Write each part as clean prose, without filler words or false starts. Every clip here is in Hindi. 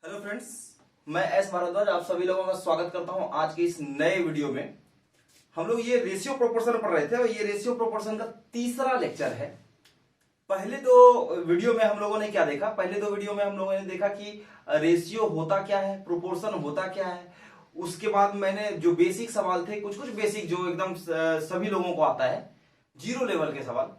हेलो फ्रेंड्स, मैं एस भारद्वाज आप सभी लोगों का स्वागत करता हूं आज के इस नए वीडियो में। हम लोग ये रेशियो प्रोपोर्शन पढ़ रहे थे और ये रेशियो प्रोपोर्शन का तीसरा लेक्चर है। पहले दो वीडियो में हम लोगों ने क्या देखा? पहले दो वीडियो में हम लोगों ने देखा कि रेशियो होता क्या है, प्रोपोर्शन होता क्या है। उसके बाद मैंने जो बेसिक सवाल थे, कुछ कुछ बेसिक जो एकदम सभी लोगों को आता है, जीरो लेवल के सवाल,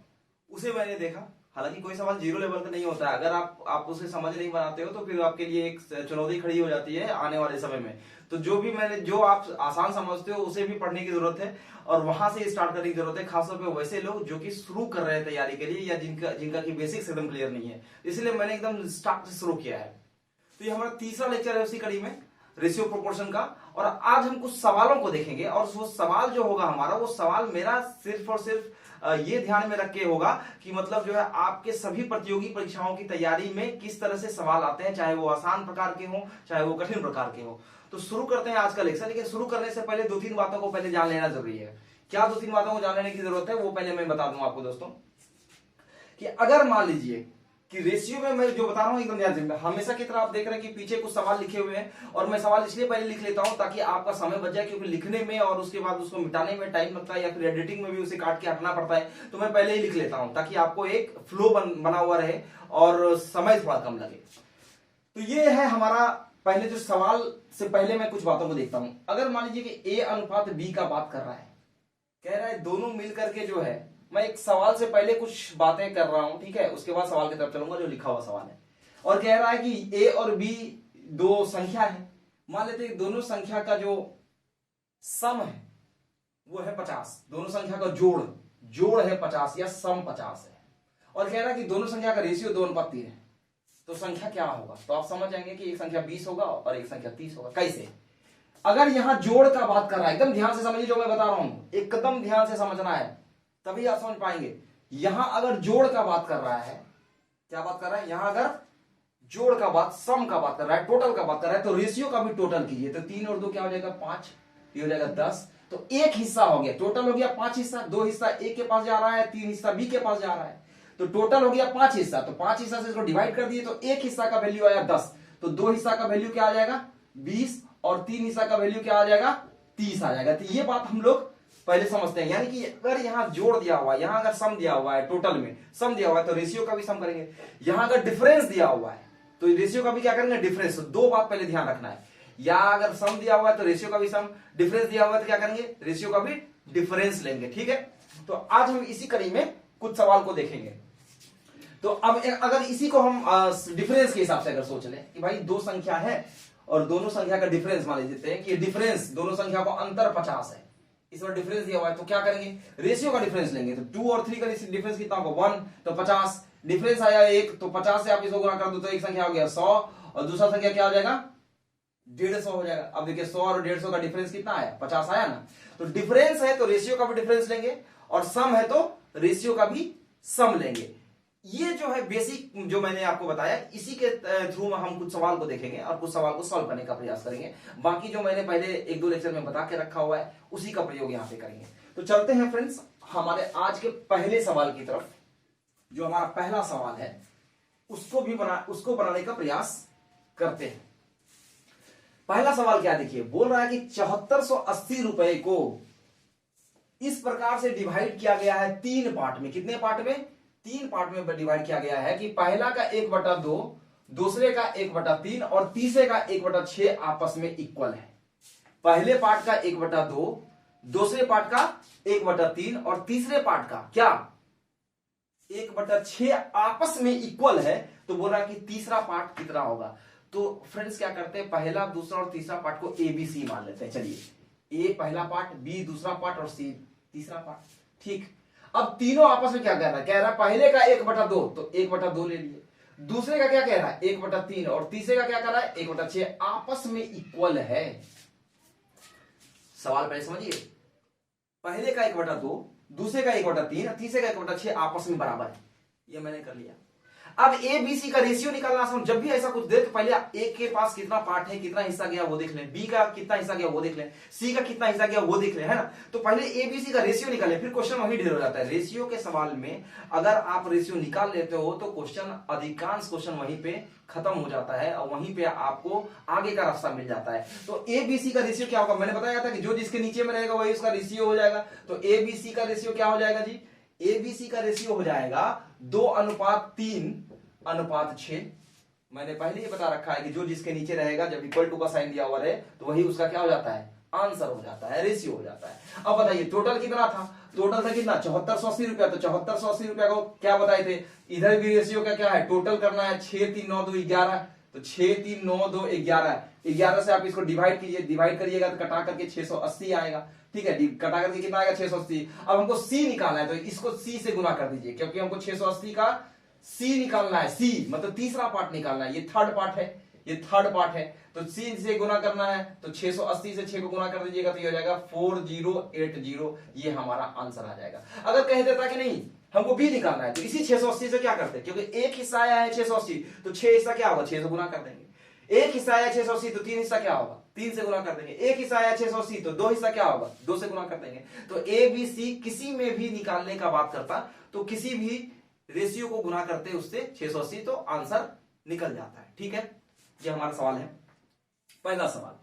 उसे मैंने देखा। हालांकि कोई सवाल जीरो लेवल का नहीं होता है, अगर आप उसे समझ नहीं बनाते हो तो फिर आपके लिए एक चुनौती खड़ी हो जाती है आने वाले समय में। तो जो आप आसान समझते हो उसे भी पढ़ने की जरूरत है और वहां से स्टार्ट करने की जरूरत है, खासतौर पे वैसे लोग जो कि शुरू कर रहे हैं तैयारी के लिए या जिनका की बेसिक्स एकदम क्लियर नहीं है। इसलिए मैंने एकदम स्टार्ट से शुरू किया है। तो ये हमारा तीसरा लेक्चर है उसी कड़ी में, रेशियो प्रोपोर्शन का। और आज हम कुछ सवालों को देखेंगे और वो सवाल जो होगा हमारा, वो सवाल मेरा सिर्फ और सिर्फ ये ध्यान में रख के होगा कि मतलब जो है आपके सभी प्रतियोगी परीक्षाओं की तैयारी में किस तरह से सवाल आते हैं, चाहे वो आसान प्रकार के हों चाहे वो कठिन प्रकार के हों। तो शुरू करते हैं आज का लेक्चर, लेकिन शुरू करने से पहले दो तीन बातों को पहले जान लेना जरूरी है। क्या दो तीन बातों को जान लेने की जरूरत है वो पहले मैं बता दूं आपको दोस्तों, कि अगर मान लीजिए कि रेशियो में मैं जो बता रहा हूं एकदम ध्यान से, हमेशा की तरह आप देख रहे हैं कि पीछे कुछ सवाल लिखे हुए हैं और मैं सवाल इसलिए पहले लिख लेता हूं ताकि आपका समय बच जाए, क्योंकि लिखने में और उसके बाद उसको मिटाने में टाइम लगता है या फिर एडिटिंग में भी उसे काट के हटना पड़ता है। तो मैं पहले ही लिख लेता हूं ताकि आपको एक फ्लो बना हुआ रहे और समय थोड़ा कम लगे। तो ये है हमारा पहले जो सवाल से पहले मैं कुछ बातों को देखता हूं। अगर मान लीजिए कि ए अनुपात बी का बात कर रहा है, कह रहा है दोनों मिलकर के जो है, मैं एक सवाल से पहले कुछ बातें कर रहा हूं, ठीक है, उसके बाद सवाल की तरफ चलूंगा जो लिखा हुआ सवाल है। और कह रहा है कि ए और बी दो संख्या है, मान लेते हैं दोनों संख्या का जो सम है वो है 50, दोनों संख्या का जोड़ है 50 या सम 50 है। और कह रहा है कि दोनों संख्या का रेशियो 2:3 है, तो संख्या क्या होगा? तो आप समझ जाएंगे कि एक संख्या 20 होगा और एक संख्या 30 होगा। कैसे? अगर यहां जोड़ का बात कर रहा है, एकदम ध्यान से समझिए जो मैं बता रहा हूं, एकदम ध्यान से समझना है तभी आप समझ पाएंगे। यहां अगर जोड़ का बात कर रहा है, क्या बात कर रहा है? यहां अगर जोड़ का बात, सम का बात कर रहा है, टोटल का बात कर रहा है, तो रेशियो का भी टोटल कीजिए। तो 3 और 2 क्या हो जाएगा? 5, ये हो जाएगा 10। तो एक हिस्सा हो गया, टोटल हो गया 5 हिस्सा, 2 हिस्सा ए के पास जा रहा है, 3 हिस्सा बी के पास जा रहा है, तो टोटल हो गया 5 हिस्सा। तो 5 हिस्सा से इसको डिवाइड कर दिए तो एक हिस्सा का वैल्यू आया 10, तो 2 हिस्सा का वैल्यू क्या आ जाएगा? 20, और 3 हिस्सा का वैल्यू क्या आ जाएगा? 30 आ जाएगा। तो ये बात हम लोग पहले समझते हैं, यानी कि अगर यहां जोड़ दिया हुआ है, यहां अगर सम दिया हुआ है, टोटल में सम दिया हुआ है तो रेशियो का भी सम करेंगे। यहां अगर डिफरेंस दिया हुआ है तो रेशियो का भी क्या करेंगे? डिफरेंस। दो बात पहले ध्यान रखना है, या अगर सम दिया हुआ है तो रेशियो का भी सम, डिफरेंस दिया हुआ है तो क्या करेंगे? रेशियो का भी डिफरेंस लेंगे। ठीक है, तो आज हम इसी कड़ी में कुछ सवाल को देखेंगे। तो अब अगर इसी को हम डिफरेंस के हिसाब से अगर सोच लें कि भाई दो संख्या है और दोनों संख्या का डिफरेंस मान लेते हैं कि डिफरेंस, दोनों संख्या को अंतर 50 है, इसमें डिफरेंस दिया हुआ है, तो क्या करेंगे? रेशियो का डिफरेंस लेंगे। तो 2 और 3 का डिफरेंस कितना होगा? 1, तो 50, डिफरेंस आया 1, तो 50 से आप इसको गुणा कर दो तो एक संख्या हो गया 100 और दूसरा संख्या क्या हो जाएगा? 150 हो जाएगा। अब देखिए 100 और 150 का डिफरेंस कितना आया? 50 आया ना। तो डिफरेंस है तो रेशियो का भी डिफरेंस लेंगे, और सम है तो रेशियो का भी सम लेंगे। ये जो है बेसिक जो मैंने आपको बताया, इसी के थ्रू में हम कुछ सवाल को देखेंगे और कुछ सवाल को सॉल्व करने का प्रयास करेंगे। बाकी जो मैंने पहले एक दो लेक्चर में बता के रखा हुआ है उसी का प्रयोग यहां पे करेंगे। तो चलते हैं फ्रेंड्स हमारे आज के पहले सवाल की तरफ। जो हमारा पहला सवाल है उसको बनाने का प्रयास करते हैं। पहला सवाल क्या देखिए, बोल रहा है कि 7480 रुपए को इस प्रकार से डिवाइड किया गया है 3 पार्ट में। कितने पार्ट में? 3 पार्ट में डिवाइड किया गया है कि पहला का 1/2, दूसरे का 1/3 और तीसरे का 1/6 आपस में इक्वल है। पहले पार्ट का 1/2, दूसरे पार्ट का 1/3 और तीसरे पार्ट का क्या? 1/6 आपस में इक्वल है। तो बोल रहा है कि तीसरा पार्ट कितना होगा? तो फ्रेंड्स क्या करते हैं, पहला, दूसरा और तीसरा पार्ट को ए बी सी मान लेते हैं। चलिए, ए पहला पार्ट, बी दूसरा पार्ट और सी तीसरा पार्ट। ठीक, अब तीनों आपस में क्या कह रहा है? कह रहा है पहले का 1/2, तो 1/2 ले लिए। दूसरे का क्या कह रहा है? 1/3 और तीसरे का क्या कह रहा है? 1/6 आपस में इक्वल है। सवाल पहले समझिए, पहले का 1/2, दूसरे का 1/3, तीसरे का 1/6 आपस में बराबर है। ये मैंने कर लिया। अब ए बी सी का रेशियो निकालना आसान। जब भी ऐसा कुछ दे तो पहले ए के पास कितना पार्ट है, कितना हिस्सा गया वो देख लें, बी का कितना हिस्सा गया वो देख लें, सी का कितना हिस्सा गया वो देख लें, है ना। तो पहले ए बी सी का रेशियो निकालें, फिर क्वेश्चन वही ढेर हो जाता है। रेशियो के सवाल में अगर आप रेशियो निकाल लेते हो तो क्वेश्चन, अधिकांश क्वेश्चन वहीं पे खत्म हो जाता है और वहीं पे आपको आगे का रास्ता मिल जाता है। तो ए बी सी का रेशियो क्या होगा, मैंने बताया था कि जो जिसके नीचे में रहेगा वही उसका रेशियो हो जाएगा। तो ए बी सी का रेशियो क्या हो जाएगा जी, एबीसी का रेशियो हो जाएगा 2:3:6। मैंने पहले ही बता रखा है कि जो जिसके नीचे रहेगा, जब इक्वल टू का साइन दिया हुआ रहे तो वही उसका क्या हो जाता है, आंसर हो जाता है, रेशियो हो जाता है। अब बताइए टोटल कितना था, टोटल था कितना 7480 रुपया। तो 7480 रुपया को क्या बताए थे, इधर भी रेशियो का क्या है, टोटल करना है 6 3 9 2 11। तो 6 3 9 2 11, 11 से आप इसको डिवाइड कीजिए, डिवाइड करिएगा तो कटा करके 680 आएगा। ठीक है, कटा करके कितना आएगा 680। अब हमको सी निकालना है तो इसको सी से गुना कर दीजिए, क्योंकि हमको 680 का सी निकालना है, सी मतलब तीसरा पार्ट निकालना है, ये थर्ड पार्ट है, ये थर्ड पार्ट है। तो सी से गुना करना है तो 680 से 6 को गुना कर दीजिएगा तो ये हो जाएगा 4080, ये हमारा आंसर आ जाएगा। अगर कह देता कि नहीं हमको बी निकालना है तो इसी 680 से क्या करते, क्योंकि एक हिस्सा आया है 680 तो 6 हिस्सा क्या होगा, 6 से गुना कर देंगे। एक हिस्सा आया 680 तो 3 हिस्सा क्या होगा, 3 से गुना कर देंगे। एक हिस्सा आया 680 तो 2 हिस्सा क्या होगा, 2 से गुना कर देंगे। तो ए बी सी किसी में भी निकालने का बात करता तो किसी भी रेशियो को गुना करते उससे 680 तो आंसर निकल जाता है। ठीक है, ये हमारा सवाल है, पहला सवाल।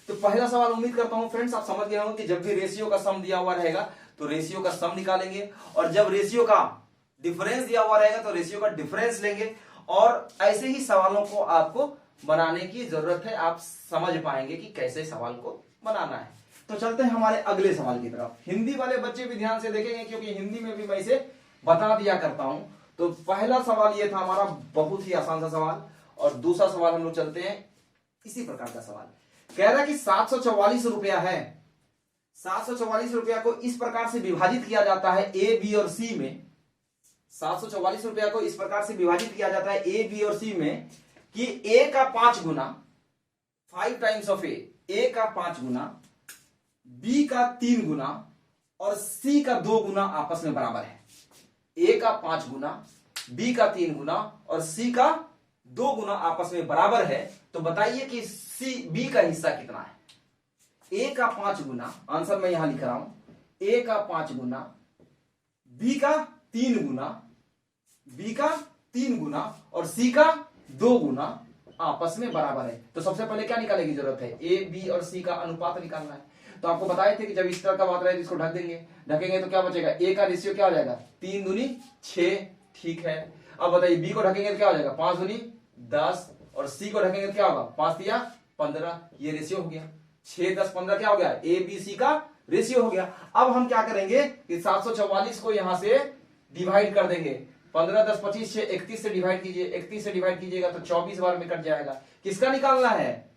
तो पहला सवाल उम्मीद करता हूं फ्रेंड्स आप समझ गए होंगे कि जब भी रेशियो का सम दिया हुआ रहेगा तो रेशियो का सम निकालेंगे, और जब रेशियो का डिफरेंस दिया हुआ रहेगा तो रेशियो का डिफरेंस लेंगे। और ऐसे ही सवालों को आपको बनाने की जरूरत है, आप समझ पाएंगे कि कैसे सवाल को बनाना है। तो चलते हैं हमारे अगले सवाल की तरफ। हिंदी वाले बच्चे भी ध्यान से देखेंगे क्योंकि हिंदी में भी मैं इसे बता दिया करता हूं। तो पहला सवाल ये था हमारा, बहुत ही आसान सा सवाल। और दूसरा सवाल हम लोग चलते हैं इसी प्रकार का सवाल। कह रहा है कि 744 रुपया है, 744 रुपया को इस प्रकार से विभाजित किया जाता है ए बी और सी में। 744 रुपया को इस प्रकार से विभाजित किया जाता है ए बी और सी में कि ए का 5 गुना, 5 टाइम्स ऑफ ए का 5 गुना, बी का 3 गुना और सी का 2 गुना आपस में बराबर है। ए का 5 गुना, बी का 3 गुना और सी का 2 गुना आपस में बराबर है। तो बताइए कि सी बी का हिस्सा कितना है। ए का 5 गुना, आंसर मैं यहां लिख रहा हूं, ए का 5 गुना, बी का 3 गुना, बी का 3 गुना और सी का 2 गुना आपस में बराबर है। तो सबसे पहले क्या निकालने की जरूरत है, ए बी और सी का अनुपात निकालना है। तो आपको बताए थे कि जब इस तरह का बात रहे तो इसको ढक देंगे, ढकेंगे तो क्या बचेगा, ए का रेशियो क्या हो जाएगा 3 दूनी 6। ठीक है, अब बताइए बी को ढकेंगे तो क्या हो जाएगा 5 दूनी 10 और सी को ढकेंगे तो क्या होगा 5 दिया 15, ये रेशियो हो गया। 6 10 15 क्या हो गया, ए बी सी का रेशियो हो गया। अब हम क्या करेंगे कि 744 को यहां से डिवाइड कर देंगे, 15 10 25 6 31 से डिवाइड कीजिए, 31 से डिवाइड कीजिएगा तो 24 बार में कट जाएगा। किसका निकालना है,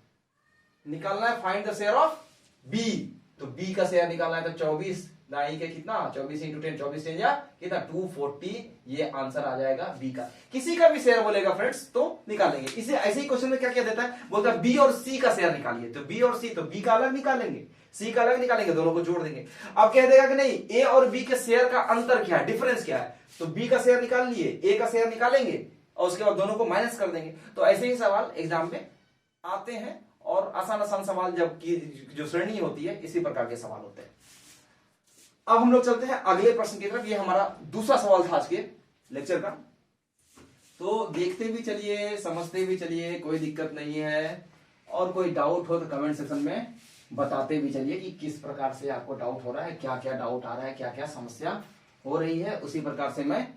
निकालना है find the share of B. तो बी का शेयर निकालना है तो 24 दाई के कितना 24 इंटू 10, 24 10 या कितना 240, ये आंसर आ जाएगा बी का। किसी का भी शेयर बोलेगा फ्रेंड्स तो निकालेंगे। इसे ऐसे ही क्वेश्चन में क्या क्या देता है, बोलता है बी और सी का शेयर निकालिए। तो बी और सी, तो बी का अलग निकालेंगे, सी का अलग निकालेंगे, दोनों को जोड़ देंगे। अब कह देगा कि नहीं ए और बी के शेयर का अंतर क्या है, डिफरेंस क्या है। तो बी का शेयर निकाल लिए, ए का शेयर निकालेंगे और उसके बाद दोनों को माइनस कर देंगे। तो ऐसे ही सवाल एग्जाम में आते हैं और आसान आसान सवाल जब की जो श्रेणी होती है इसी प्रकार के सवाल होते हैं। अब हम लोग चलते हैं अगले प्रश्न की तरफ। ये हमारा दूसरा सवाल था आज के लेक्चर का। तो देखते भी चलिए, समझते भी चलिए, कोई दिक्कत नहीं है। और कोई डाउट हो तो कमेंट सेक्शन में बताते भी चलिए कि किस प्रकार से आपको डाउट हो रहा है, क्या क्या डाउट आ रहा है, क्या क्या समस्या हो रही है। उसी प्रकार से मैं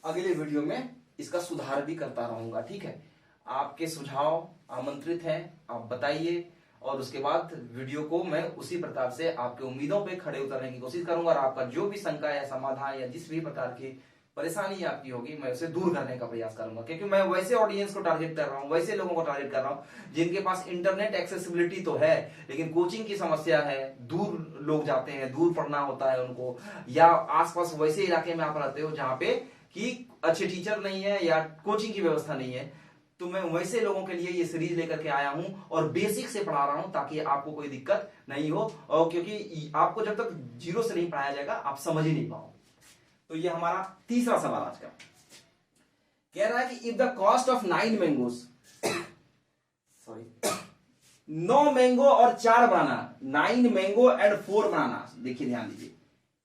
अगले वीडियो में इसका सुधार भी करता रहूंगा। ठीक है, आपके सुझाव आमंत्रित हैं, आप बताइए और उसके बाद वीडियो को मैं उसी प्रकार से आपके उम्मीदों पे खड़े उतरने की कोशिश करूंगा। और आपका जो भी शंका या समाधान या जिस भी प्रकार की परेशानी आपकी होगी मैं उसे दूर करने का प्रयास करूंगा, क्योंकि मैं वैसे ऑडियंस को टारगेट कर रहा हूं, वैसे लोगों को टारगेट कर रहा हूं जिनके पास इंटरनेट एक्सेसिबिलिटी तो है लेकिन कोचिंग की समस्या है, दूर लोग जाते हैं, दूर पढ़ना होता है उनको, या आसपास वैसे इलाके में आप रहते हो जहां पे कि अच्छे टीचर नहीं है या कोचिंग की व्यवस्था नहीं है। तो मैं वैसे लोगों के लिए ये सीरीज लेकर के आया हूं और बेसिक से पढ़ा रहा हूं ताकि आपको कोई दिक्कत नहीं हो। और क्योंकि आपको जब तक जीरो से नहीं पढ़ाया जाएगा आप समझ ही नहीं पाओ। तो ये हमारा तीसरा सवाल आज का। कह रहा है कि if the cost of 9 mangoes, sorry 9 mango और 4 बनाना, 9 मैंगो एंड 4 बनाना, देखिए ध्यान दीजिए,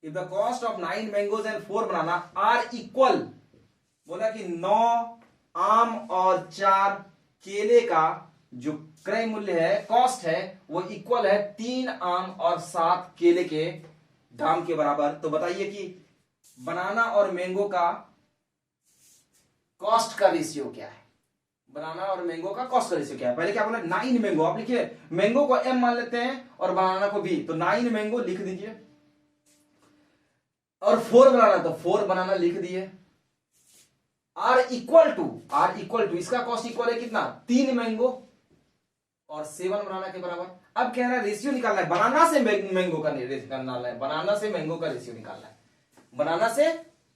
if the cost of 9 mangoes and 4 banana are equal, बोला कि 9 आम और 4 केले का जो क्रय मूल्य है, कॉस्ट है, वो इक्वल है 3 आम और 7 केले के दाम के बराबर। तो बताइए कि बनाना और मैंगो का कॉस्ट का रेशियो क्या है, बनाना और मैंगो का कॉस्ट का रेशियो क्या है। पहले क्या बोला, 9 मैंगो, आप लिखिए मैंगो को m मान लेते हैं और बनाना को b, तो 9 मैंगो लिख दीजिए, और 4 बनाना, तो 4 बनाना लिख दिए। r इक्वल टू इसका कॉस्ट इक्वल है कितना, 3 मैंगो और 7 बनाना के बराबर। अब कह रहा है रेशियो निकालना है, बनाना से मैंगो का निकालना है, बनाना से मैंगो का रेशियो निकालना है, बनाना से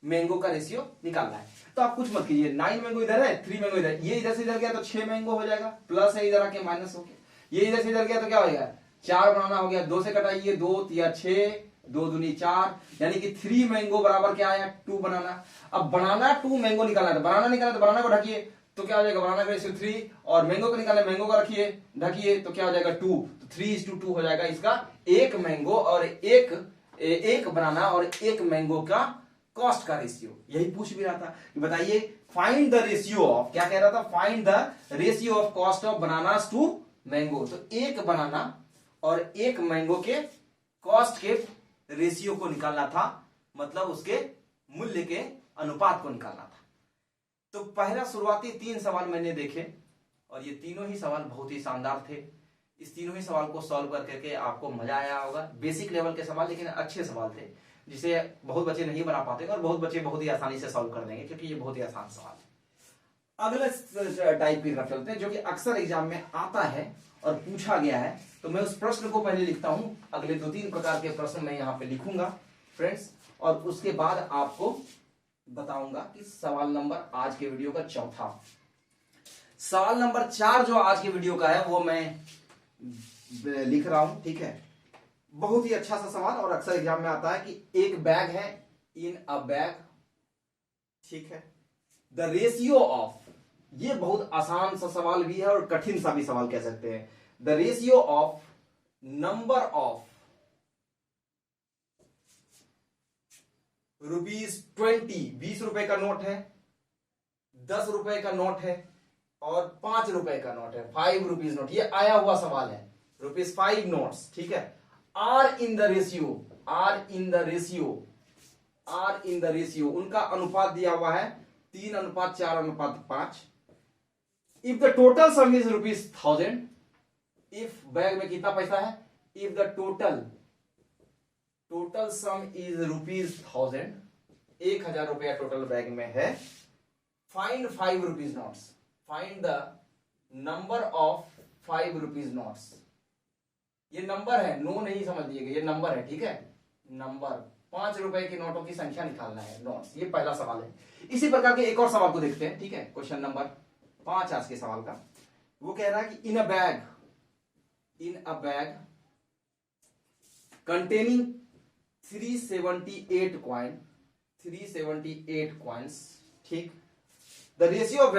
मैंगो का रेशियो निकालना है। तो आप कुछ मत कीजिए, 9 मैंगो इधर है, 3 मैंगो इधर, ये इधर से इधर गया तो 6 मैंगो हो जाएगा, प्लस है इधर आके माइनस हो गया, ये इधर से इधर गया तो क्या हो गया, 4 बनाना हो गया, 2 से कटाइए, 2 या 6, 2 दूनी 4, यानी कि 3 मैंगो बराबर क्या आया, 2 बनाना। अब बनाना 2 मैंगो निकालना है, तो बनाना निकालना, तो बनाना को ढकिए, तो क्या हो जाएगा, बनाना का रेशियो 3, और मैंगो को निकालना, मैंगो को रखिए ढकिए, तो क्या हो जाएगा 2, तो 3:2 हो जाएगा इसका, एक मैंगो और एक बनाना और एक मैंगो का कॉस्ट का रेशियो। यही पूछ भी रहा था कि बताइए फाइंड द रेशियो ऑफ, क्या कह रहा था, find the ratio of cost of bananas to mango. तो एक बनाना और एक मैंगो के कॉस्ट के रेशियो को निकालना था, मतलब उसके मूल्य के अनुपात को निकालना था। तो पहला शुरुआती 3 सवाल मैंने देखे और ये तीनों ही सवाल बहुत ही शानदार थे। इस तीनों ही सवाल को सॉल्व करके आपको मजा आया होगा। बेसिक लेवल के सवाल, लेकिन अच्छे सवाल थे जिसे बहुत बच्चे नहीं बना पाते और बहुत बच्चे बहुत ही आसानी से सॉल्व कर देंगे, क्योंकि ये बहुत ही आसान सवाल है। अगले टाइप की तरफ चलते हैं, जो कि अक्सर एग्जाम में आता है और पूछा गया है। तो मैं उस प्रश्न को पहले लिखता हूं, अगले 2-3 प्रकार के प्रश्न मैं यहाँ पे लिखूंगा फ्रेंड्स, और उसके बाद आपको बताऊंगा कि सवाल नंबर आज के वीडियो का चौथा, सवाल नंबर 4 जो आज के वीडियो का है वो मैं लिख रहा हूं, ठीक है। बहुत ही अच्छा सा सवाल और अक्सर एग्जाम में आता है कि एक बैग है, इन अ बैग, ठीक है, द रेशियो ऑफ, ये बहुत आसान सा सवाल भी है और कठिन सा भी सवाल कह सकते हैं। The ratio of number of ₹20, 20 रुपए का नोट है, 10 रुपए का नोट है और 5 रुपए का नोट है, 5 रुपीज नोट, ये आया हुआ सवाल है, ₹5 नोट्स, ठीक है। आर इन द रेशियो, उनका अनुपात दिया हुआ है 3:4:5। If the total sum is ₹1000, if bag में कितना पैसा है, if the total sum is ₹1000, 1000 रुपया टोटल बैग में है। Find 5 rupees notes, find the number of 5 rupees notes. ये नंबर है, नो नहीं समझ लीजिएगा, ये नंबर है, ठीक है, नंबर 5 रुपए के नोटों की संख्या निकालना है, नोट्स। ये पहला सवाल है। इसी प्रकार के एक और सवाल को देखते हैं, ठीक है, क्वेश्चन नंबर 5 आज के सवाल का। वो कह रहा है कि in a bag containing 378 coins, ठीक, the ratio of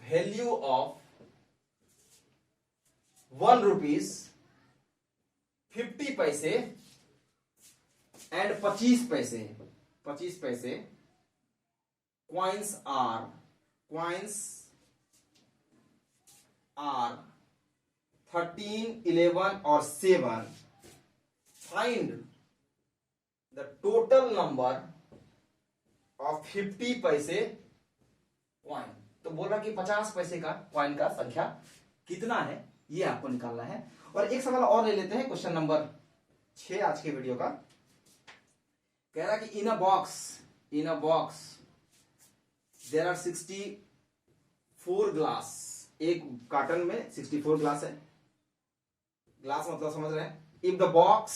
value of 1 rupees 50 पैसे एंड 25 पैसे कॉइन्स आर 13, 11 और 7। Find the total number of 50 पैसे कॉइन। तो बोल रहा कि 50 पैसे का कॉइन का संख्या कितना है, ये आपको निकालना है। और एक सवाल और ले लेते हैं, क्वेश्चन नंबर 6 आज के वीडियो का। कह रहा कि in a box there are 64 glass, एक कार्टन में 64 ग्लास है, ग्लास मतलब समझ रहे हैं। If the box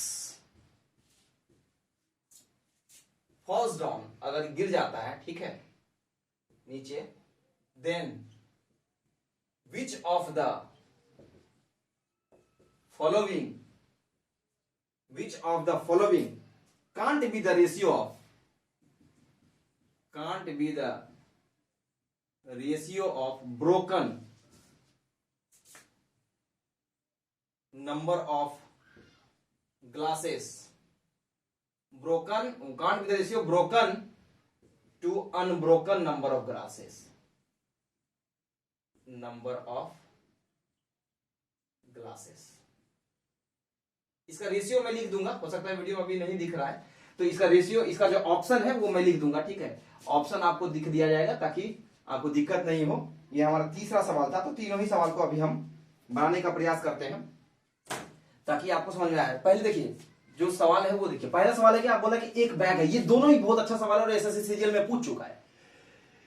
falls down, अगर गिर जाता है, ठीक है, नीचे, then which of the following can't be the ratio of can't be the ratio of broken number of glasses. Broken can't be the ratio broken to unbroken number of glasses. Number of glasses. इसका रेशियो मैं लिख दूंगा, हो सकता है वीडियो में अभी नहीं दिख रहा है, तो इसका रेशियो, इसका जो ऑप्शन है वो मैं लिख दूंगा, ठीक है। ऑप्शन आपको दिख दिया जाएगा ताकि आपको दिक्कत नहीं हो। ये हमारा तीसरा सवाल था, तो तीनों ही सवाल को अभी हम बनाने का प्रयास करते हैं ताकि आपको समझ में आए। पहले देखिए जो सवाल है वो देखिए, पहला सवाल है कि आप बोला कि एक बैग है, ये दोनों ही बहुत अच्छा सवाल है और एसएससी सीजीएल में पूछ चुका है।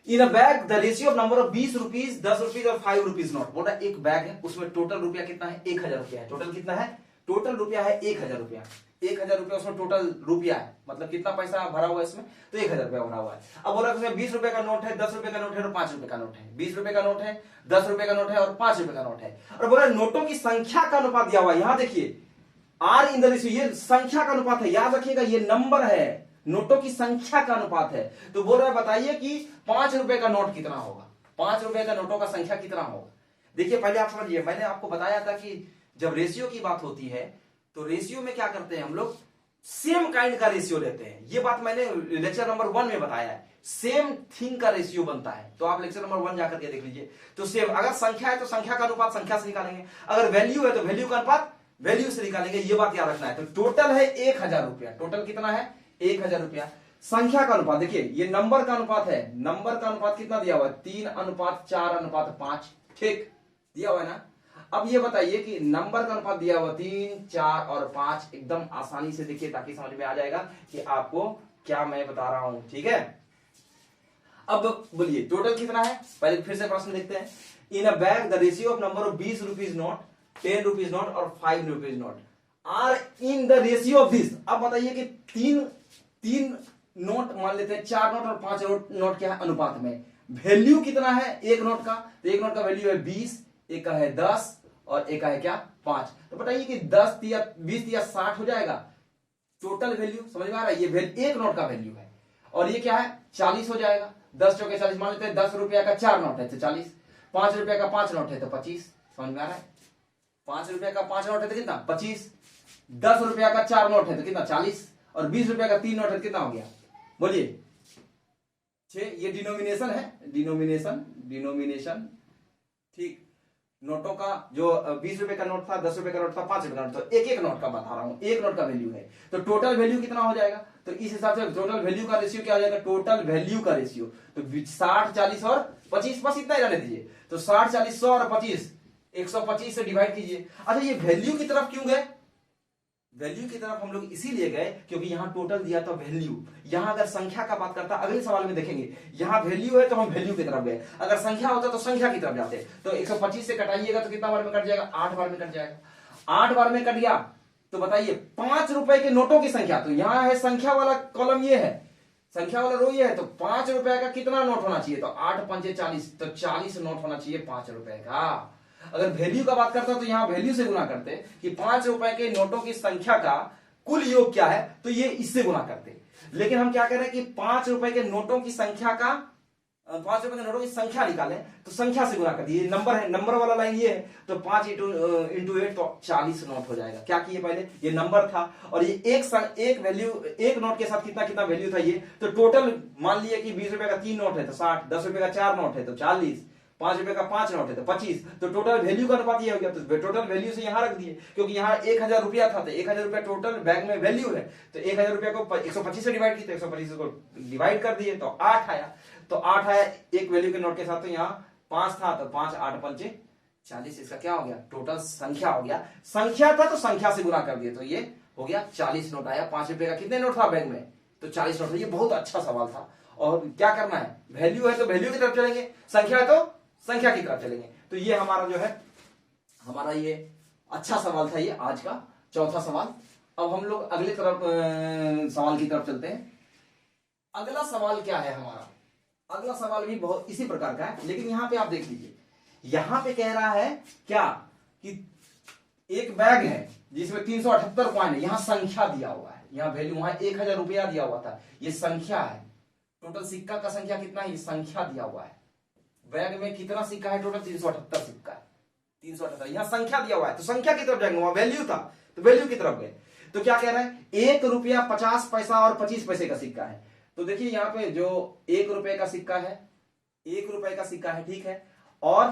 In a bag the ratio of number of 20 rupees, 10 rupees और 5 रुपीज नोट। बोला एक बैग है, उसमें टोटल रुपया कितना है, 1000 रुपया है। टोटल कितना है, टोटल रुपया है 1000 रुपया। 1000 रुपया उसमें टोटल रुपया है, मतलब कितना पैसा भरा हुआ है इसमें, तो 1000 रुपया भरा हुआ है। अब बोला उसमें 20 रुपए का नोट है, 10 रुपए का नोट है और 5 रुपए का नोट है। 20 रुपए का नोट है, 10 रुपए का नोट है और 5 रुपए का नोट है। और बोला नोटों की संख्या का अनुपात दिया हुआ है। यहां देखिए आर इन द रेशियो, ये संख्या का अनुपात है, याद रखिएगा ये नंबर है, नोटों की संख्या का अनुपात है। तो बोल रहा है बताइए कि 5 रुपए का नोट कितना होगा, 5 रुपए का नोटों का संख्या कितना होगा। देखिए पहले आप समझिए, मैंने आपको बताया था कि जब रेशियो की बात होती है तो रेशियो में क्या करते हैं हम लोग, सेम काइंड का रेशियो लेते हैं। ये बात मैंने लेक्चर नंबर 1 में बताया है, सेम थिंग का रेशियो बनता है। तो आप लेक्चर नंबर 1 जाकर के देख लीजिए। तो सेम, अगर संख्या है तो संख्या का अनुपात संख्या से निकालेंगे, अगर वैल्यू है तो वैल्यू का अनुपात वैल्यू से निकालेंगे, ये बात याद रखना है। तो टोटल है 1000 रुपया, टोटल कितना है 1000 रुपया। संख्या का अनुपात देखिए, ये नंबर का अनुपात है, नंबर का अनुपात कितना दिया हुआ है, 3:4:5, ठीक दिया हुआ है ना। अब ये बताइए कि नंबर का अनुपात दिया हुआ 3, 4 और 5, एकदम आसानी से देखिए ताकि समझ में आ जाएगा कि आपको क्या मैं बता रहा हूं, ठीक है। अब बोलिए टोटल कितना है, पहले फिर से प्रश्न देखते हैं। In a bag the ratio of number of 20 rupees note, 10 rupees note और 5 rupees note are in the ratio of this. अब बताइए कि तीन नोट मान लेते हैं, 4 नोट और 5 नोट क्या है अनुपात में, वैल्यू कितना है एक नोट का, तो एक नोट का वैल्यू है 20, एक का है 10 और एक का है क्या 5। तो बताइए कि 10 या 20 या 60 हो जाएगा टोटल वैल्यू, समझ में आ रहा है। ये एक नोट का वैल्यू है और ये क्या है 40 हो जाएगा। 10 चौके 40, मान लेते हैं 10 रुपया का 4 नोट है तो 40, 5 रुपया का 5 नोट है तो 25, समझ में आ रहा है। 5 रुपया का 5 नोट है तो कितना 25, 10 रुपया का 4 नोट है तो कितना 40 और 20 रुपया का 3 नोट है तो कितना हो गया, बोलिए 6। ये डिनोमिनेशन है, डिनोमिनेशन ठीक। नोटों का जो 20 रुपए का नोट था, 10 रुपए का नोट था, 5 रुपए का नोट था, एक एक नोट का बता रहा हूं, एक नोट का वैल्यू है। तो टोटल वैल्यू कितना हो जाएगा, तो इस हिसाब से टोटल वैल्यू का रेशियो क्या हो जाएगा, टोटल वैल्यू का रेशियो। तो 60, 40 और 25, बस इतना ही रहने दीजिए। तो 60, 40, 100 और 25, 125 से डिवाइड कीजिए। अच्छा ये वैल्यू की तरफ क्यों गए, वैल्यू की तरफ हम लोग इसीलिए गए क्योंकि यहां टोटल दिया था वैल्यू। यहां अगर संख्या का बात करता, अगले सवाल में देखेंगे, यहां वैल्यू है तो हम वैल्यू की तरफ गए, अगर संख्या होता तो संख्या की तरफ जाते। तो 125 से कटाइएगा तो कितना बार में कट जाएगा, 8 बार में कट जाएगा। 8 बार में कट गया तो बताइए 5 रुपए के नोटों की संख्या, तो यहां है संख्या वाला कॉलम, ये है संख्या वाला रो ये है, तो 5 रुपए का कितना नोट होना चाहिए, तो 8 पंचे 40, तो 40 नोट होना चाहिए 5 रुपए का। अगर वैल्यू का बात करता तो यहां वैल्यू से गुना करते कि 5 रुपए के नोटों की संख्या का कुल योग क्या है, तो ये इससे गुना करते। लेकिन हम क्या कह रहे हैं कि 5 रुपए के नोटों की संख्या का, 5 रुपए के नोटों की संख्या निकालें तो संख्या से गुना कर दिए। नंबर है, नंबर वाला लाइन ये है, तो 5 इंटू 8 तो 40 नोट हो जाएगा। क्या किए पहले, ये नंबर था और ये एक वैल्यू, एक नोट के साथ कितना कितना वैल्यू था ये, तो टोटल मान लिए कि 20 रुपए का 3 नोट है तो 60, 10 रुपए का 4 नोट है तो 40, 5 रुपए का 5 नोट है तो 25। तो टोटल वैल्यू का अनुपात ये हो गया। तो टोटल वैल्यू से यहां रख दिए क्योंकि यहां 1000 रुपया था, तो 1000 रुपया टोटल बैग में वैल्यू है। तो 1000 रुपया को 125 से डिवाइड किया, तो 125 को डिवाइड कर दिए तो 8 आया। तो 8 आया एक वैल्यू के नोट के साथ, तो यहाँ 5 था तो 5, 8 पंचे 40, इसका क्या हो गया, टोटल संख्या हो गया। संख्या था तो संख्या से गुना कर दिए, तो ये हो गया 40 नोट आया। 5 रुपए का कितने नोट था बैग में, तो 40 नोट। ये बहुत अच्छा सवाल था। और क्या करना है, वैल्यू है तो वैल्यू की तरफ चलेंगे, संख्या है तो संख्या की तरफ चलेंगे। तो ये हमारा जो है, हमारा ये अच्छा सवाल था, ये आज का चौथा सवाल। अब हम लोग अगले तरफ सवाल की तरफ चलते हैं। अगला सवाल क्या है हमारा, अगला सवाल भी बहुत इसी प्रकार का है, लेकिन यहां पे आप देख लीजिए, यहां पे कह रहा है क्या कि एक बैग है जिसमें 378 कॉइन है, यहां संख्या दिया हुआ है, यहां वैल्यू, वहां 1000 रुपया दिया हुआ था, ये संख्या है, टोटल सिक्का का संख्या कितना है, ये संख्या दिया हुआ है। बैग में कितना सिक्का है, टोटल 378 सिक्का है, 378। यहाँ संख्या दिया हुआ है तो संख्या की तरफ जाएंगे, वहां वैल्यू था तो वैल्यू की तरफ गए। तो क्या कह रहा है, 1 रुपया 50 पैसा और 25 पैसे का सिक्का है। तो देखिए यहाँ पे जो 1 रुपए का सिक्का है, 1 रुपए का सिक्का है, ठीक है, और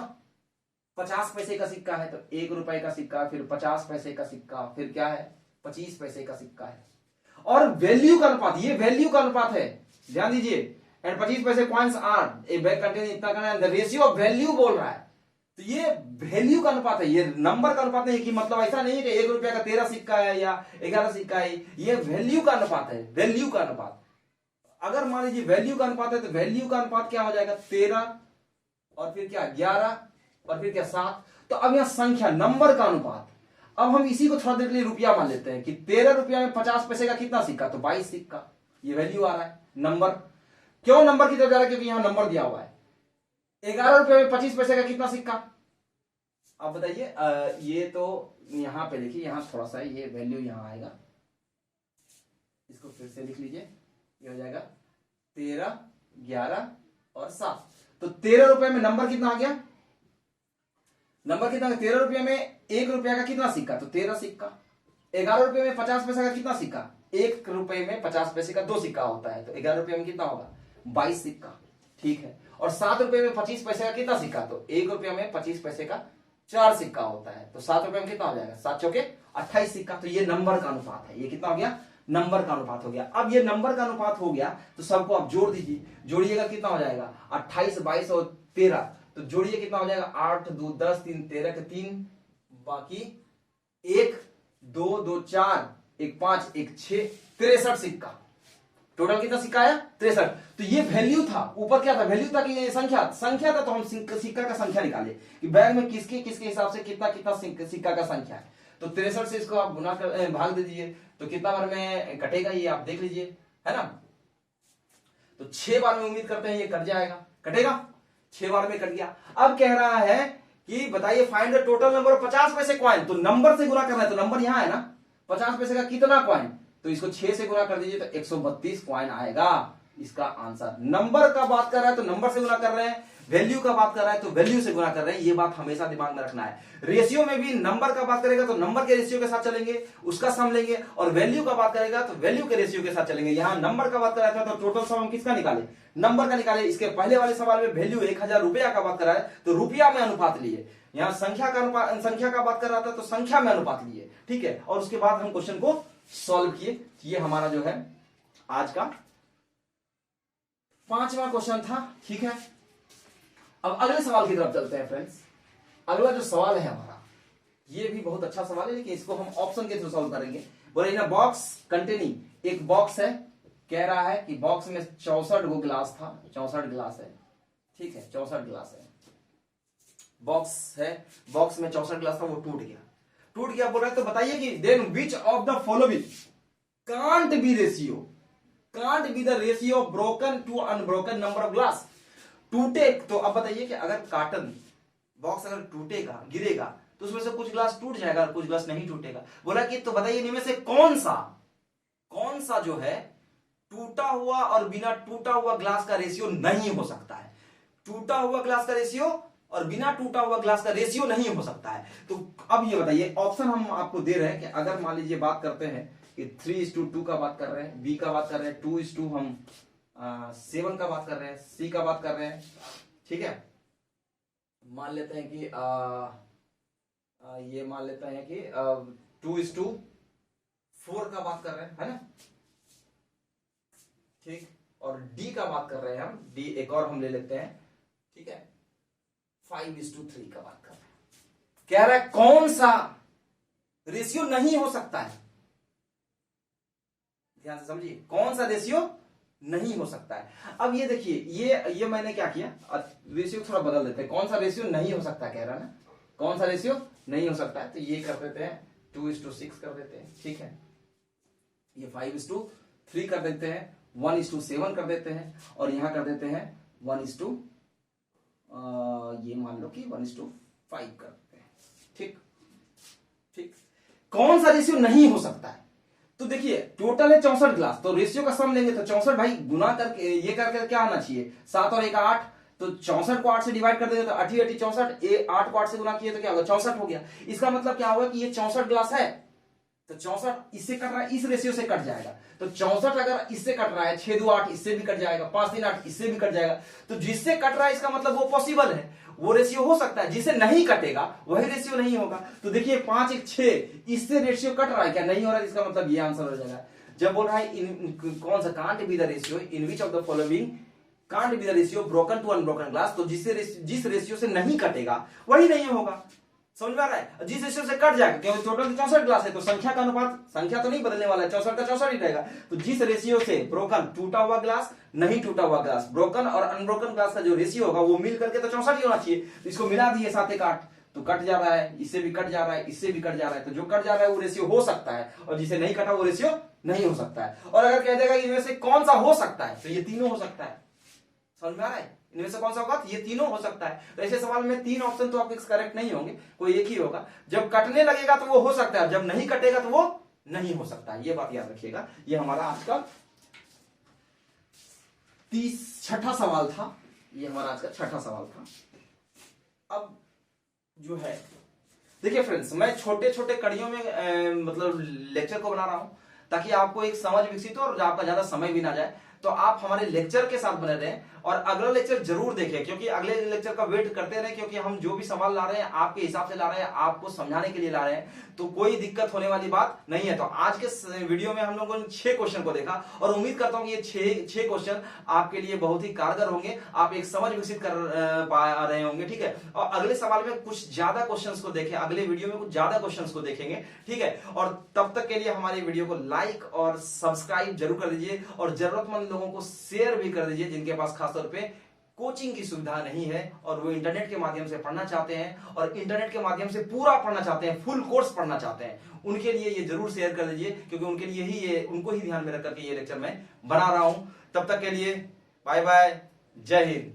50 पैसे का सिक्का है। तो 1 रुपए का सिक्का, फिर 50 पैसे का सिक्का, फिर क्या है 25 पैसे का सिक्का है। और वैल्यू का अनुपात, ये वैल्यू का अनुपात है, ध्यान दीजिए। एंड 25 पैसे coins are a bag contain इतना करना है, रेशियो ऑफ वैल्यू बोल रहा है। तो ये वैल्यू का अनुपात है, ये नंबर का अनुपात नहीं है कि मतलब ऐसा नहीं है कि 1 रुपया का 13 सिक्का है या 11 सिक्का है, ये वैल्यू का अनुपात है, वैल्यू का अनुपात। अगर मान लीजिए वैल्यू का अनुपात है तो वैल्यू का अनुपात क्या हो जाएगा, 13 और फिर क्या 11 और फिर क्या 7। तो अब यहां संख्या, नंबर का अनुपात। अब हम इसी को थोड़ा देर के लिए रुपया मान लेते हैं कि 13 रुपया में 50 पैसे का कितना सिक्का, तो 22 सिक्का। ये वैल्यू आ रहा है, नंबर। क्यों नंबर की तरफ जा रहा है, क्योंकि यहां नंबर दिया हुआ है। 11 रुपए में 25 पैसे का कितना सिक्का, आप बताइए। ये तो यहां पे देखिए, यहां थोड़ा सा ये वैल्यू यहां आएगा, इसको फिर से लिख लीजिए। ये हो जाएगा 13, 11 और 7। तो 13 रुपए में नंबर कितना आ गया, नंबर कितना, 13 रुपये में 1 रुपया का कितना सिक्का, तो 13 सिक्का। 11 रुपये में 50 पैसे का कितना सिक्का, 1 रुपए में 50 पैसे का 2 सिक्का होता है, तो 11 रुपये में कितना होगा, 22 सिक्का, ठीक है। और 7 रुपए में 25 पैसे का कितना सिक्का, तो 1 रुपया में 25 पैसे का 4 सिक्का होता है, तो 7 रुपए में कितना हो जाएगा, 7 चौके 28 सिक्का। तो ये नंबर का अनुपात है, ये कितना हो गया, नंबर का अनुपात हो गया। अब ये नंबर का अनुपात हो गया तो सबको आप जोड़ दीजिए, जोड़िएगा कितना हो जाएगा, 28, 22 और 13। तो जोड़िए कितना हो जाएगा, 8, 2, 10, 3, 13 के 3, बाकी 1, 2, 2, 4, 1, 5, 1, 6, 63 सिक्का। टोटल कितना सिक्का आया, 63। तो ये वैल्यू था, ऊपर क्या था, वैल्यू था कि ये संख्या था। तो हम सिक्का का संख्या निकाले कि बैग में किसके किसके हिसाब से कितना कितना सिक्का का संख्या है। तो 63 से इसको आप गुना कर भाग दे दीजिए, तो कितना बार में कटेगा ये आप देख लीजिए, है ना। तो 6 बार में उम्मीद करते हैं ये कट जाएगा, कटेगा, 6 बार में कट गया। अब कह रहा है कि बताइए find the total number of 50 पैसे कॉइन। तो नंबर से गुना करना है, तो नंबर यहां है ना, 50 पैसे का कितना कॉइन, तो इसको 6 से गुना कर दीजिए तो 132 कॉइन आएगा इसका आंसर। नंबर का बात कर रहा है तो नंबर से गुना कर रहे हैं, वैल्यू का बात कर रहा है तो वैल्यू से गुना कर रहे हैं। ये बात हमेशा दिमाग में रखना है। रेशियो में भी नंबर का बात करेगा तो नंबर के रेशियो के साथ चलेंगे, उसका सम लेंगे, और वैल्यू का बात करेगा तो वैल्यू के रेशियो के साथ चलेंगे। यहां नंबर का बात कर रहा था तो टोटल सम हम किसका निकाले, नंबर का निकाले। इसके पहले वाले सवाल में वैल्यू 1000 रुपया का बात कर रहा है तो रुपया में अनुपात लिए। यहां संख्या का बात कर रहा था तो संख्या में अनुपात लिए, ठीक है। और उसके बाद हम क्वेश्चन को सॉल्व किए। ये हमारा जो है आज का 5वां क्वेश्चन था, ठीक है। अब अगले सवाल की तरफ चलते हैं फ्रेंड्स। अगला जो सवाल है हमारा, ये भी बहुत अच्छा सवाल है, लेकिन इसको हम ऑप्शन के थ्रू सॉल्व करेंगे। बोले ना, बॉक्स कंटेनिंग, एक बॉक्स है, कह रहा है कि बॉक्स में 64 गो ग्लास था, 64 ग्लास है, ठीक है, 64 ग्लास है, बॉक्स है, बॉक्स में 64 ग्लास था, वो टूट गया बोल रहा है। तो बताइए कि then which of the following can't be the ratio of broken to unbroken number of glass. टूटे तो अब बताइए कि अगर कार्टन बॉक्स अगर टूटेगा, गिरेगा, तो उसमें से कुछ ग्लास टूट जाएगा और कुछ ग्लास नहीं टूटेगा। बोला कि तो बताइए इनमें से कौन सा जो है टूटा हुआ और बिना टूटा हुआ ग्लास का रेशियो नहीं हो सकता है। टूटा हुआ ग्लास का रेशियो और बिना टूटा हुआ ग्लास का रेशियो नहीं हो सकता है। तो अब ये बताइए, ऑप्शन हम आपको दे रहे हैं कि अगर मान लीजिए बात करते हैं कि 3:2 का बात कर रहे हैं, बी का बात कर रहे हैं, 2:7 हम 7 का बात कर रहे हैं, सी का बात कर रहे हैं, ठीक है। मान लेते हैं कि ये मान लेते हैं कि 2:4 का बात कर रहे हैं, है ना, ठीक। और डी का बात कर रहे हैं हम, डी एक और हम ले लेते हैं, ठीक है, 5:3 का बात कर रहे हैं। कह रहा है कौन सा रेशियो नहीं हो सकता है, ध्यान से समझिए, कौन सा रेशियो नहीं हो सकता है। अब ये देखिए, ये मैंने क्या किया, रेशियो थोड़ा बदल देते हैं। कौन सा रेशियो नहीं हो सकता कह रहा है ना, कौन सा रेशियो नहीं हो सकता है, तो ये कर देते हैं 2:6 कर देते हैं, ठीक है। ये 5:3 कर देते हैं, 1:7 कर देते हैं, और यहां कर देते हैं 1:, ये मान लो कि 1:5 कर देते हैं, ठीक। कौन सा रेशियो नहीं हो सकता है, तो देखिए टोटल है 64 ग्लास, तो रेशियो का सम लेंगे तो 64 भाई गुना करके ये करके क्या आना चाहिए 7 और 1 8, तो 64 को 8 से डिवाइड कर देंगे तो 8 8 64, 8 को 8 से गुना किए तो क्या होगा 64 हो गया। इसका मतलब क्या होगा कि ये 64 ग्लास है, तो 64 इससे कट रहा है, इस रेशियो से कट जाएगा। तो 64 अगर इससे कट रहा है 6 2 8 इससे भी कट जाएगा, 5 3 8 इससे भी कट जाएगा। तो जिससे कट रहा है इसका मतलब वो पॉसिबल है, वो रेशियो हो सकता है। जिसे नहीं कटेगा वही रेशियो नहीं होगा। तो देखिए 5 1 6 इससे रेशियो कट रहा है क्या, नहीं हो रहा है, इसका मतलब ये आंसर हो जाएगा। जब बोल रहा है कौन सा can't be the ratio in which of the following can't be the ratio broken to unbroken glass, तो जिस रेशियो से नहीं कटेगा वही नहीं होगा। समझ में आ रहा है। जिस रेशियो से कट जाएगा, क्योंकि टोटल 64 ग्लास है तो संख्या का अनुपात, संख्या तो नहीं बदलने वाला है, 64 का 64 ही रहेगा। तो जिस रेशियो से ब्रोकन टूटा हुआ ग्लास, नहीं टूटा हुआ ग्लास, ब्रोकन और अनब्रोकन ग्लास का जो रेशियो होगा वो मिल करके तो 64 ही होना चाहिए। तो इसको मिला दिए 7 1 8, तो कट जा रहा है, इससे भी कट जा रहा है, इससे भी कट जा रहा है। तो जो कट जा रहा है वो रेशियो हो सकता है, और जिसे नहीं कटा वो रेशियो नहीं हो सकता है। और अगर कह देगा इनमें से कौन सा हो सकता है, तो ये तीनों हो सकता है। समझ में आ रहा है, इनमें से कौन सा होगा, ये तीनों हो सकता है। तो ऐसे सवाल में 3 ऑप्शन तो आपके करेक्ट नहीं होंगे, कोई एक ही होगा। जब कटने लगेगा तो वो हो सकता है, जब नहीं कटेगा तो वो नहीं हो सकता है। ये बात याद रखिएगा। ये हमारा आज का 6ठा सवाल था। ये हमारा आज का 6ठा सवाल था। अब जो है देखिए फ्रेंड्स, मैं छोटे छोटे कड़ियों में मतलब लेक्चर को बना रहा हूं ताकि आपको एक समझ विकसित हो और आपका ज्यादा समय भी ना जाए। तो आप हमारे लेक्चर के साथ बने रहें और अगला लेक्चर जरूर देखें, क्योंकि अगले लेक्चर का वेट करते रहें, क्योंकि हम जो भी सवाल ला रहे हैं आपके हिसाब से ला रहे हैं, आपको समझाने के लिए ला रहे हैं, तो कोई दिक्कत होने वाली बात नहीं है। तो आज के वीडियो में हम लोगों ने 6 क्वेश्चन को देखा और उम्मीद करता हूं कि ये 6 क्वेश्चन आपके लिए बहुत ही कारगर होंगे, आप एक समझ विकसित कर पा रहे होंगे। ठीक है, और अगले सवाल में कुछ ज्यादा क्वेश्चन को देखें, अगले वीडियो में कुछ ज्यादा क्वेश्चन को देखेंगे। ठीक है, और तब तक के लिए हमारे वीडियो को लाइक और सब्सक्राइब जरूर कर दीजिए और जरूरतमंद लोगों को शेयर भी कर दीजिए जिनके पास खासतौर पे कोचिंग की सुविधा नहीं है और वो इंटरनेट के माध्यम से पढ़ना चाहते हैं और इंटरनेट के माध्यम से पूरा पढ़ना चाहते हैं, फुल कोर्स पढ़ना चाहते हैं। उनके लिए ये जरूर शेयर कर दीजिए, क्योंकि उनके लिए ही ये, उनको ही ध्यान में रख करके ये लेक्चर मैं बना रहा हूं। तब तक के लिए बाय बाय, जय हिंद।